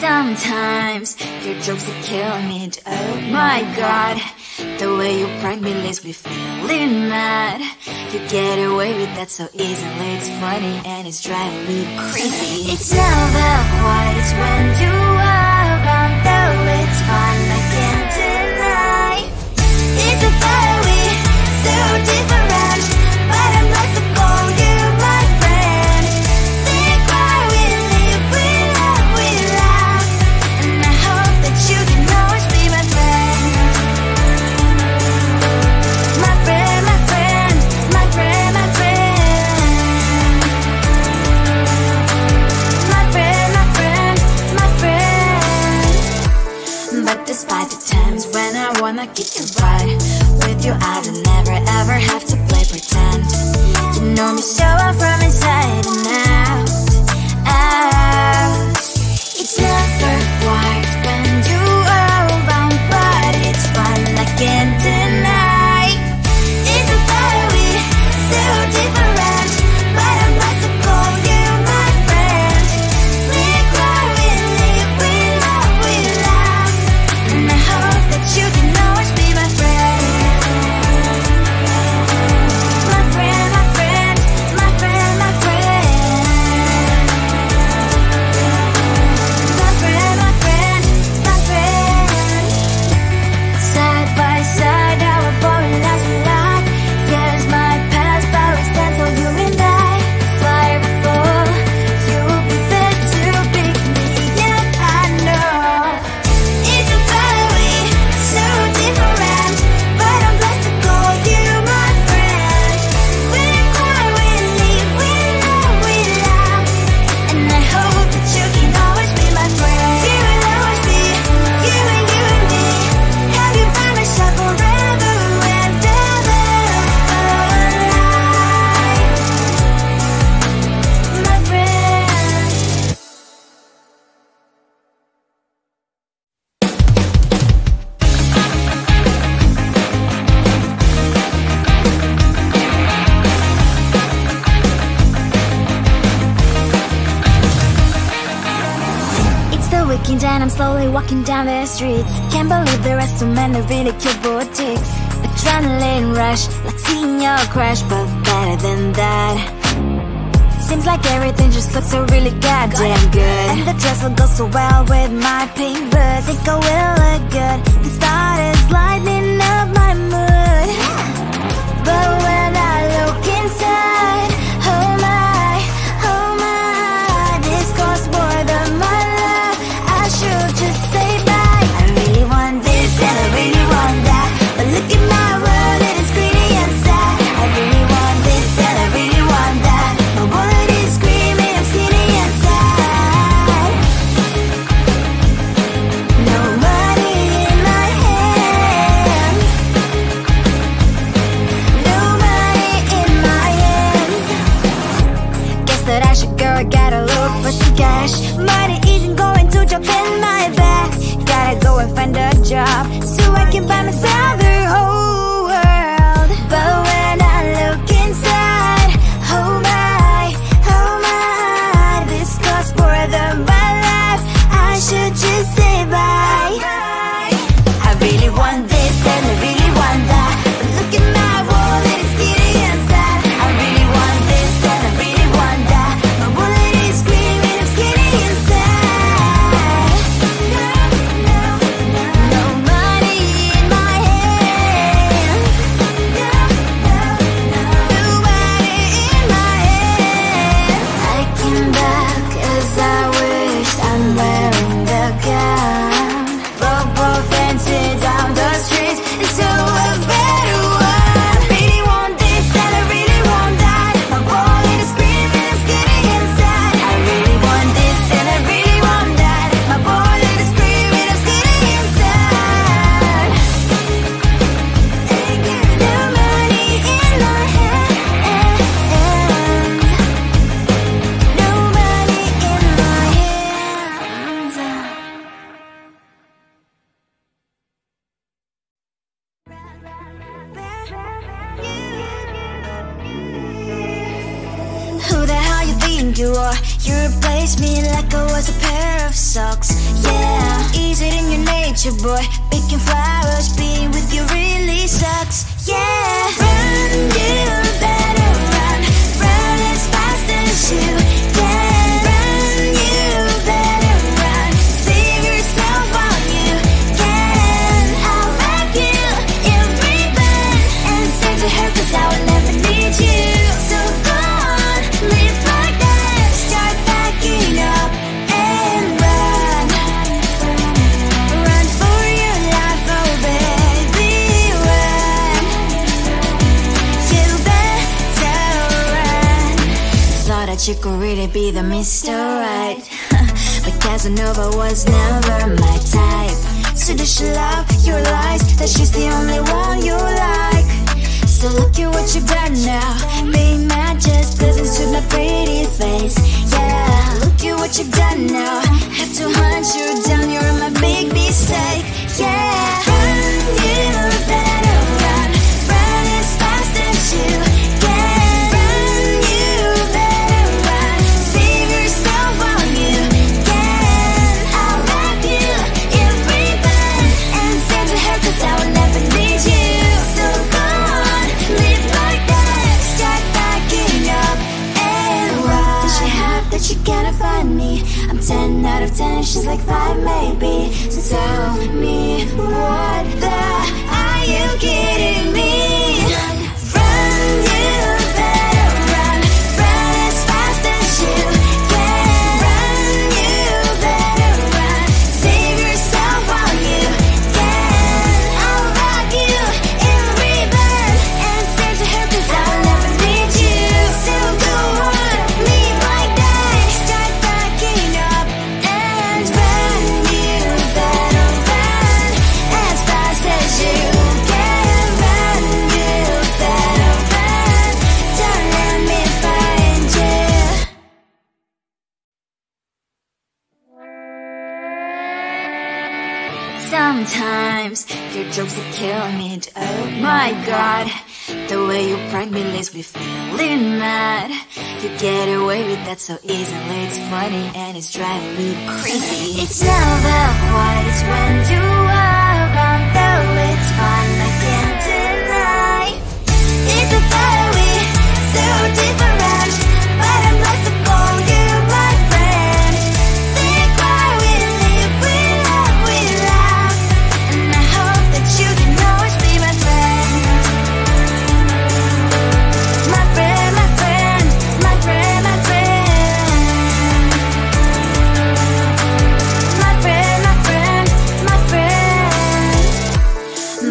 Sometimes your jokes are killing me. Oh my god, the way you prank me leaves me feeling mad. You get away with that so easily. It's funny and it's driving me crazy. It's never quiet, it's when you are around. Though it's fun, I can't deny. It's a very so different, but I must call you my friend. Think why we live, we love, we laugh, and I hope that you can always be my friend. My friend, my friend, my friend, my friend. My friend, my friend, my friend. But despite the times when I wanna get you right, with you I don't never ever have to play pretend. You know me so well from inside and out, out. It's never quiet when you are around, but it's fun, I can't deny. It's a very so different, but I must call you my friend. We cry, we live, we love, we laugh, and I hope that you can always be my friend. My friend, my friend, my friend, my friend. My friend, my friend, my friend. Side by side, our body lasts a lot. Years might pass, but we stand for you and I. Fly or fall, you'll be there to pick me up, I know. It's a very so different, but I'm blessed to call you my friend. We cry, we live, we love, we laugh, and I hope that you can always be my friend. You will always be you and me. Have you by my side forever and ever alive, my friend. It's the weekend and I'm slowly walking down the streets. Can't believe there are so many really cute boutiques. Adrenaline rush, like seeing your crush, but better than that. Seems like everything just looks so really goddamn good, and the dress will go so well with my pink boots. Think I will look good, the start is lighting up my mood. But when I look inside, oh my, this costs more than my love. I should just say bye. I really want this and I really want that, but look at my world, it is pretty and sad. I really want this and I really want that, my wallet is screaming, I'm skinny and sad. No money in my hand, no money in my hand. Guess that I should go, I gotta look for some cash. Money isn't going to jump in my bag. Gotta go and find a job so I can buy myself the whole world. But when I look inside, oh my, this costs more than my life. I should just say bye. I really want this and I really want that, but look at my wallet, it's skinny and sad. I really want this and I really want that, my wallet is screaming, I'm skinny and sad. No money in my hand, no money in my hand. I came back as I wished, I'm wearing the gown. Both fancy down the streets, it's so a better one. I really want this and I really want that, my wallet is screaming, I'm skinny inside. I really want this and I really want that, my wallet is screaming, I'm skinny inside. No money in my hand, no money in my hand. Who the hell you think you are? You replaced me like I was a pair of love sucks. Yeah, is it in your nature, boy? Picking flowers, being with you really sucks. Yeah, run, you better run. Run as fast as you can. Run, you better run. Save yourself while you can. I'll wrap you in ribbon and say to her, 'cause I will never need you. So go on, live like that. Start backing up and run. Run for your life, oh baby, run. You better run. Thought that you could really be the Mr. Right, but Casanova was never my type. So does she love your lies, that she's the only one you like? So look at what you've done now. Being mad just doesn't suit my pretty face. Yeah, look at what you've done now. Have to hunt you down, you're my big mistake. Yeah, run, you better run. Run as fast as you can. Run, you better run. Save yourself while you can. I'll wrap you in ribbon and send to her, 'cause I will never need you. So go on, live like that. Start backing up and run. Does she have that you cannot find me? I'm 10 out of 10, she's like 5 maybe. So tell me, what the, are you kidding me? Run, you better run. Run as fast as you can. Run, you better run. Save yourself while you can. I'll wrap you in ribbon and say to her, 'cause I'll never need you. So go on, live like that. Start backing up and run. You better run as fast as you can. Run, you better run. Don't let me find you. Sometimes your jokes that kill me. Oh my god, the way you prank me leaves me feeling mad. You get away with that so easily. It's funny and it's driving me crazy. It's never quite, it's when you are around, though it's fun, I can't deny. It's a very so different, but I must have called you my friend. Think why we live, we love, we laugh, and I hope that you can always be my friend. My friend, my friend, my friend, my friend. My friend, my friend, my friend.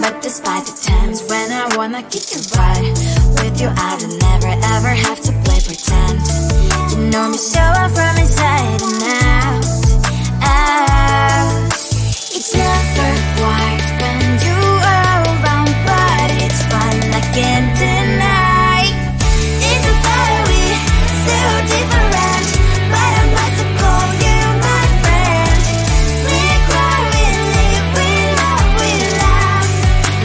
But despite the times when I wanna kick your butt, with you I don't never ever have to play pretend. You know me so well from inside and out, out. It's never quite when you are around, but it's fun, I can't deny. It's a very so different, but I must have called you my friend. We cry, we live, we love, we laugh,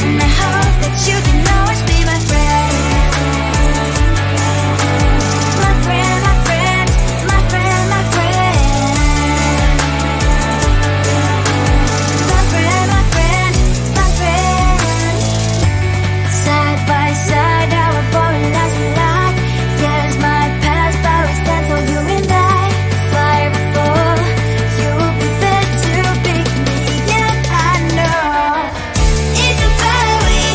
and I hope that you can always be my friend. My friend, my friend, my friend, my friend. My friend, my friend, my friend. Side by side, our body lasts a lot. Yes, my past always stands for you and I. Fly before you prefer to pick me, yeah, I know. It's a very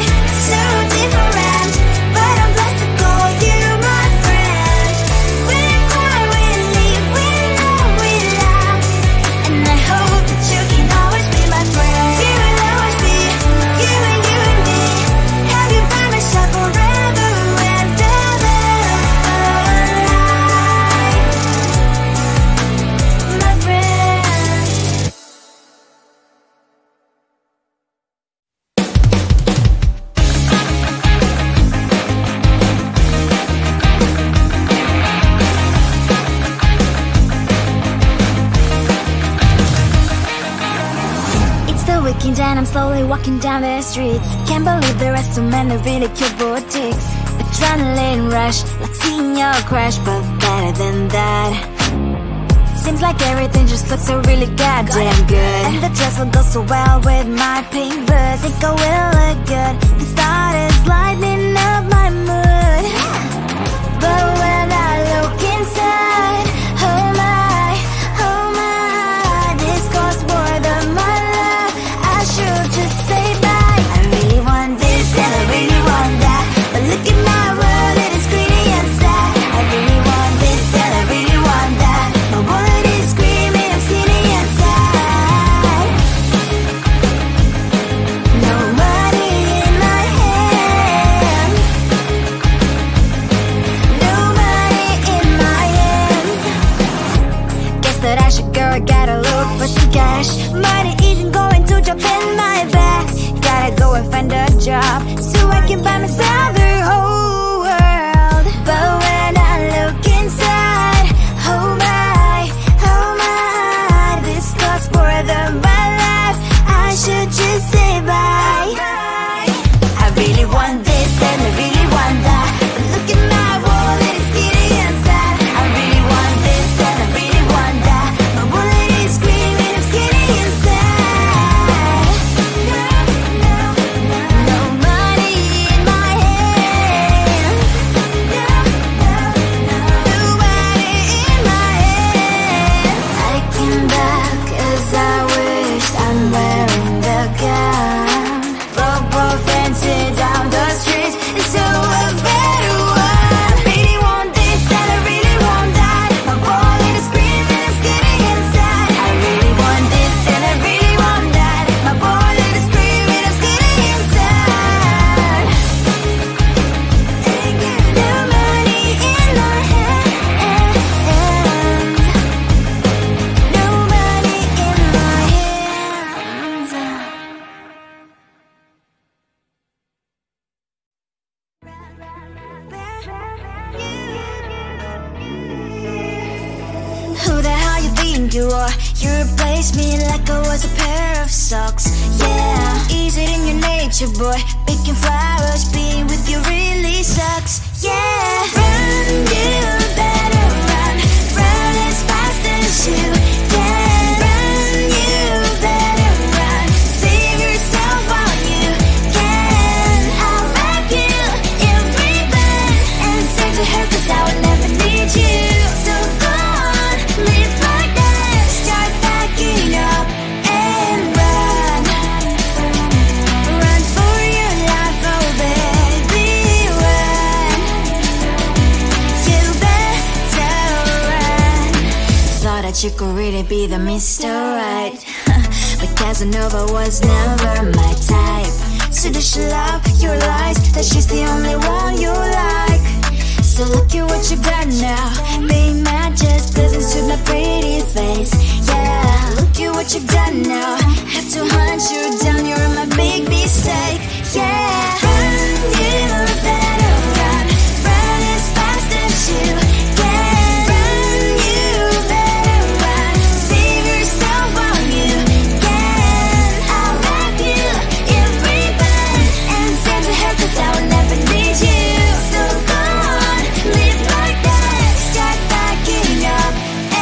so different, but I'm blessed to call you my friend. We cry, we live, we love, we laugh, and I hope that you can always be my friend. You will always be, you and me. Have you by my side forever and ever, my friend. It's the weekend and I'm slowly walking down the streets. Can't believe there are so many really cute boutiques. Adrenaline rush, like seeing your crush, but better than that. seems like everything just looks so really goddamn good. And the dress will go so well with my pink boots. Think I will look good. The start is lighting up my mood. But when I look inside, oh my, this costs more than my love. I should just say bye. I really want this and I really want that, but look at my world, it is greedy and sad. I really want this and I really want that, my wallet is screaming, I'm skinny and sad. No money in my hand, no money in my hand. Guess that I should go, I gotta look for some cash. Money isn't going to drop in my bag. Gotta go and find a job so I can buy myself the whole world. But when I look inside, oh my, this costs more than my life. I should just say bye. I really want this and I really want that, but look at my wallet, it's skinny and sad. I really want this and I really want that, my wallet is screaming, I'm skinny and sad. No money in my hand, no money in my hand. I came back as I wished, I'm wearing the gown. Rope dancing down the streets, it's so a better one. Really want this and I really want that, my wallet is screaming, I'm skinny inside. I really want this and I really want that, my wallet is screaming, I'm skinny inside. No money in my hand, no money in my hands. Who the hell you think you are? You replaced me like I was a pair of socks. Yeah, is it in your nature, boy? Picking flowers, being with you really sucks. Yeah, run, you better run, run as fast as you can. Run, you better run, save yourself while you can. I'll wrap you in ribbon and send to her, 'cause I will never need you. So go on, live like that, start backing up and run. Run for your life, oh baby, run. You better run. Thought that you could really be the Mr. Right, but Casanova was never my type. So does she love your lies, that she's the only one you like? So look at what you've done now. Being mad just doesn't suit my pretty face. Yeah, look at what you've done now. Have to hunt you down, you're my big mistake. Yeah, run, you better run, run as fast as you can. Run, you better run, save yourself while you can. I'll wrap you in ribbon and send to her, 'cause I will never need you. So go on, live like that, start backing up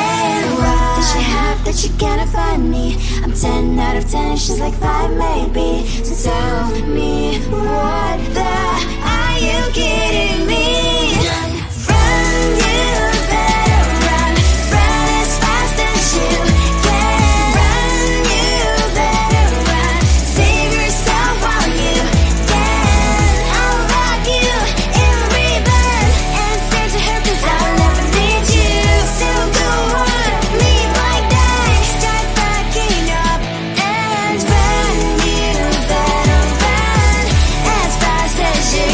and run. Does she have that you cannot find me? I'm 10 out of 10, she's like 5 maybe. So tell me, what the are you kidding me? Run, you better run, run as fast as you can. Run, you better run, save yourself while you can. I'll wrap you in ribbon and send to her, 'cause I'll never need you. So go on, live like that, start backing up and run. You better run as fast as you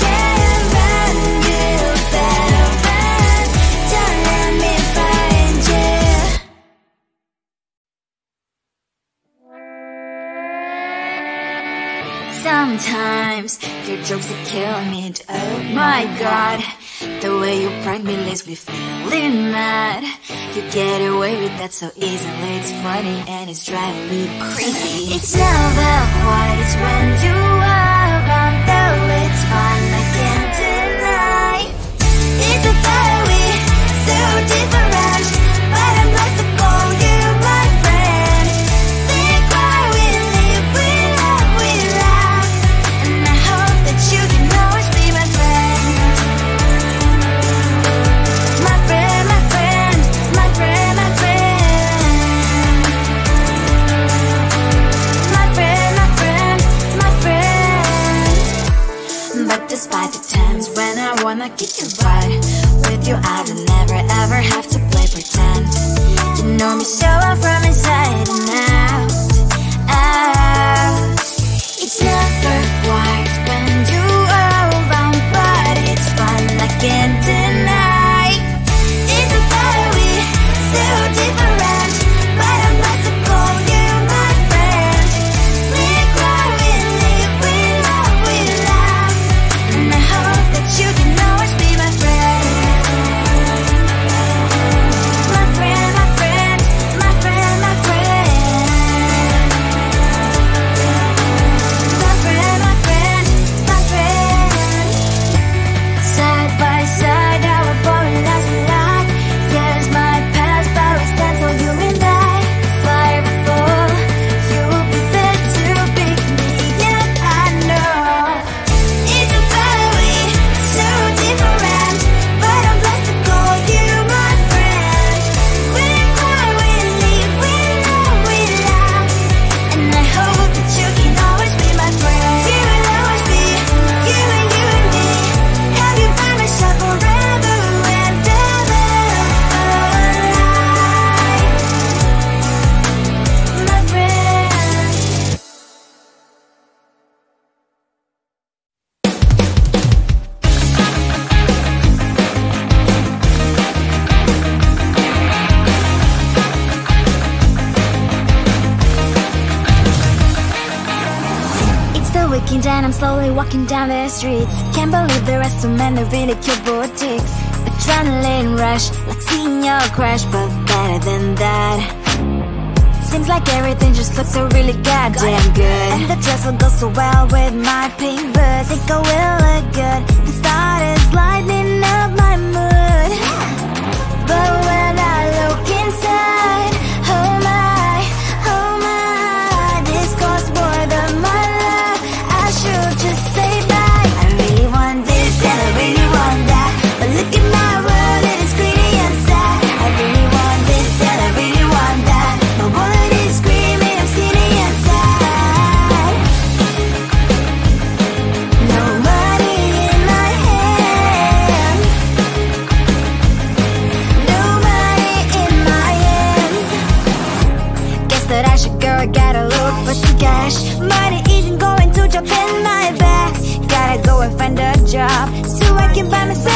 can. Run, you better run, don't let me find you. Sometimes your jokes are killing me. Oh my god, the way you prank me leaves me feeling mad. You get away with that so easily. It's funny and it's driving me crazy. It's never quite as when you are around, though it's fun, I can't deny. It's a fire we so different, but I'm lost get you right. With you I don't never ever have to play pretend. You know me so well from inside and out, out. It's never quiet when you are around, but it's fun, I can't deny. It's a better we, so different, but I'm not to call you my friend. We cry, we live, we love, we laugh, and I hope that you can always be my friend. My friend, my friend, my friend, my friend. My friend, my friend, my friend. Side by side, our body lasts a lot. Yes, my past, but we stand so you and I. Fire before you will be there to pick me, yet I know it's a better way, so different, but I'm blessed to call you my friend. We cry, we live, we love, we laugh, and I hope that you can always be my friend. You will always be you and me. Have you by my side forever and ever, my friend. It's the weekend and I'm slowly walking down the streets. Can't believe there are so many really cute boutiques. Adrenaline rush, like seeing your crush, but better than that. Seems like everything just looks so really goddamn good, and the dress will go so well with my pink boots. Think I will look good, the start is lighting up my mood. But when I look inside, oh my, this costs more than my love. I should just say bye. I really want this and I really want that, but look at my world, it is pretty and sad. I really want this and I really want that, my wallet is screaming, I'm skinny and sad. No money in my hand, no money in my hand. Guess that I should go, I gotta look for some cash. Money isn't going to jump in my bag. Gotta go and find a job so I can buy myself